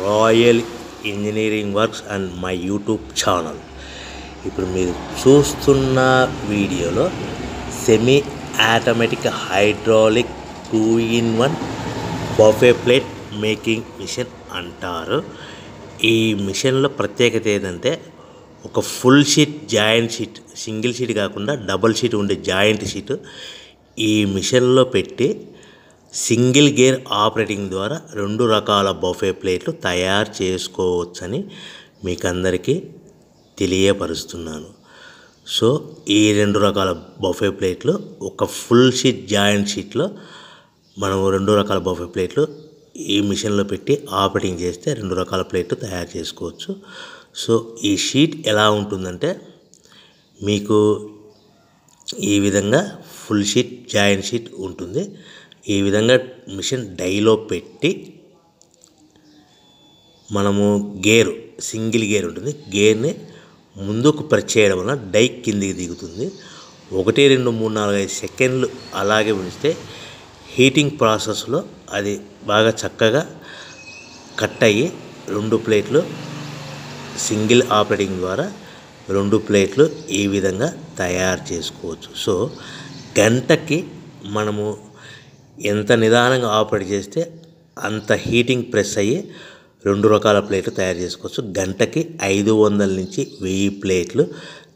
Royal engineering works and my YouTube channel. ఇప్పుడు మీరు చూస్తున్న వీడియోలో semi automatic hydraulic 2-in-1 buffet plate making machine అంటారు. ఈ మిషన్లో ప్రత్యేకత ఏంటంటే ఒక full sheet joint sheet, single sheet కాకుండా డబుల్ షీట్ ఉండే జాయింట్ షీట్ ఈ మిషన్లో పెట్టి సింగిల్ గేర్ ఆపరేటింగ్ ద్వారా 2 రకాల బఫే ప్లేట్లు తయారు చేసుకోవచ్చని మీకు అందరికీ తెలియపరుస్తున్నాను. సో ఈ 2 రకాల బఫే ప్లేట్లు ఒక ఫుల్ షీట్ జాయింట్ షీట్లో మనం 2 రకాల బఫే ప్లేట్లు ఈ మిషన్లో పెట్టి ఆపరేటింగ్ చేస్తే 2 రకాల ప్లేట్లు తయారు చేసుకోవచ్చు. సో ఈ షీట్ ఎలా ఉంటుందంటే మీకు ఈ విధంగా ఫుల్ షీట్ జాయింట్ షీట్ ఉంటుంది. ఈ విధంగా మిషన్ డైలో పెట్టి మనము గేరు సింగిల్ గేర్ ఉంటుంది, గేర్ని ముందుకు ప్రెస్ చేయడం వల్ల డై కిందికి దిగుతుంది. 1 2 3 4 5 సెకండ్లు అలాగే ఉంచితే హీటింగ్ ప్రాసెస్లో అది బాగా చక్కగా కట్ అయ్యి 2 ప్లేట్లు సింగిల్ ఆపరేటింగ్ ద్వారా 2 ప్లేట్లు ఈ విధంగా తయారు చేసుకోవచ్చు. సో గంటకి మనము ఎంత నిదానంగా ఆపరేట్ చేస్తే అంత హీటింగ్ ప్రెస్ అయ్యి 2 రకాల ప్లేట్లు తయారు చేసుకోవచ్చు. గంటకి 500 నుంచి 1000 ప్లేట్లు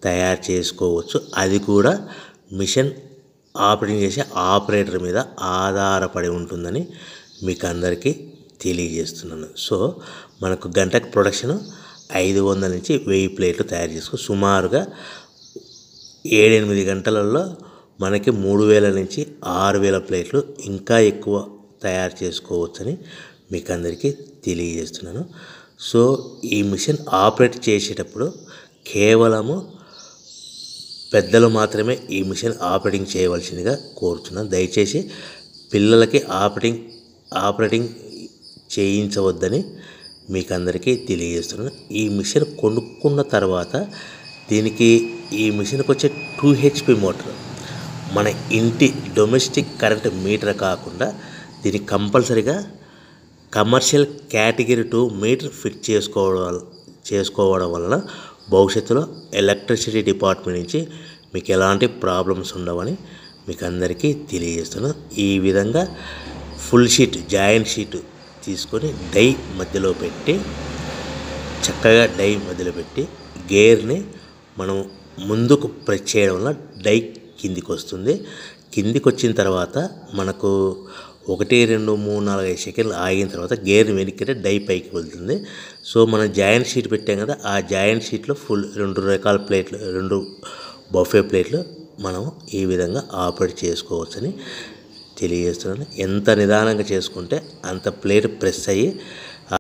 తయారు చేసుకోవచ్చు. అది కూడా మిషన్ ఆపరేటింగ్ చేసే ఆపరేటర్ మీద ఆధారపడి ఉంటుందని మీకు అందరికీ తెలియజేస్తున్నాను. సో మనకు గంటకు ప్రొడక్షన్ 500 నుంచి 1000 ప్లేట్లు తయారు చేసుకో, సుమారుగా 7-8 గంటలలో మనకి 3000 నుంచి 6000 ప్లేట్లు ఇంకా ఎక్కువ తయారు చేసుకోవచ్చని మీకు అందరికీ తెలియజేస్తున్నాను. సో ఈ మిషన్ ఆపరేట్ చేసేటప్పుడు కేవలము పెద్దలు మాత్రమే ఈ మిషన్ ఆపరేటింగ్ చేయవలసిందిగా కోరుతున్నాను. దయచేసి పిల్లలకి ఆపరేటింగ్ చేయించవద్దని మీకు అందరికీ తెలియజేస్తున్నాను. ఈ మిషన్ కొనుక్కున్న తర్వాత ఈ మిషన్కి వచ్చే 2 HP మోటార్ మన ఇంటి డొమెస్టిక్ కరెంట్ మీటర్ కాకుండా దీనికి కంపల్సరీగా కమర్షియల్ కేటగిరీ 2 మీటర్ ఫిట్ చేసుకోవడం వలన భవిష్యత్తులో ఎలక్ట్రిసిటీ డిపార్ట్మెంట్ నుంచి మీకు ఎలాంటి ప్రాబ్లమ్స్ ఉండవని మీకు అందరికీ తెలియజేస్తున్నాను. ఈ విధంగా ఫుల్ షీట్ జాయింట్ షీట్ తీసుకొని డై మధ్యలో పెట్టి చక్కగా డై మధ్యలో పెట్టి గేర్ని మనం ముందుకు ప్రెస్ చేయడం వల్ల డై కిందికి వస్తుంది. కిందికి వచ్చిన తర్వాత మనకు 1 2 3 4 5 సెకండ్లు ఆగిన తర్వాత గేర్ని వెనక్కి డై పైకి వెళ్తుంది. సో మనం జాయింట్ షీట్ పెట్టాం కదా, ఆ జాయింట్ షీట్లో ఫుల్ 2 రకాల ప్లేట్లు 2 బఫే ప్లేట్లు మనం ఈ విధంగా ఆపరేట్ చేసుకోవచ్చని తెలియజేస్తున్నాను. ఎంత నిదానంగా చేసుకుంటే అంత ప్లేట్ ప్రెస్ అయ్యి